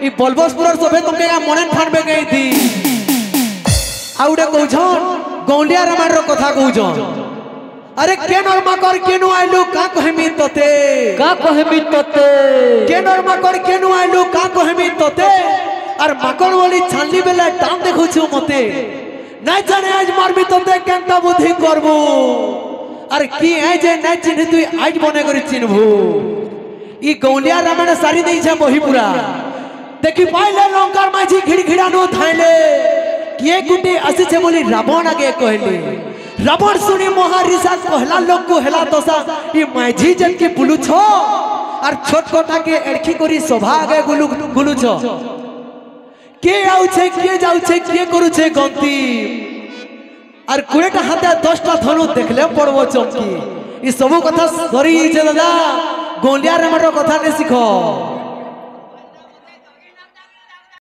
ई बलबसपुर सभे तुमके या मने ठानबे गई थी आउडे कहछन गौलिया रामायण रो कथा कहछन अरे के नरमा कर केनु आइलु का कहमी तते के नरमा कर केनु आइलु का कहमी तते और माकड़ वाली छानली बेला टाइम देखुछु मते नहीं जाने आज मारबी तते केनता बुद्धि करबो अरे की है जे नहीं चिन्ह तू आज बने करी चिन्हबू ई गौलिया रामायण सारी देई छे बही पूरा देखि पाइले लंकार माझी घिड़घिड़ानो थाइले किए गुटी आसी छे बोली रावण आगे कहले रावण सुनी महारिसा कहला लोग को हेला तोसा ई माझी जन के बुलु छो और छोट कोटा के एड़खी करी सभा आगे गुलु छो के आउ छे के जाउ छे के करू छे गंती और 20टा हाथे 10टा धनु देखले पड़बो चमकी ई सब कथा सरी छे दादा गौलिया रामायण कथा ने सिखो।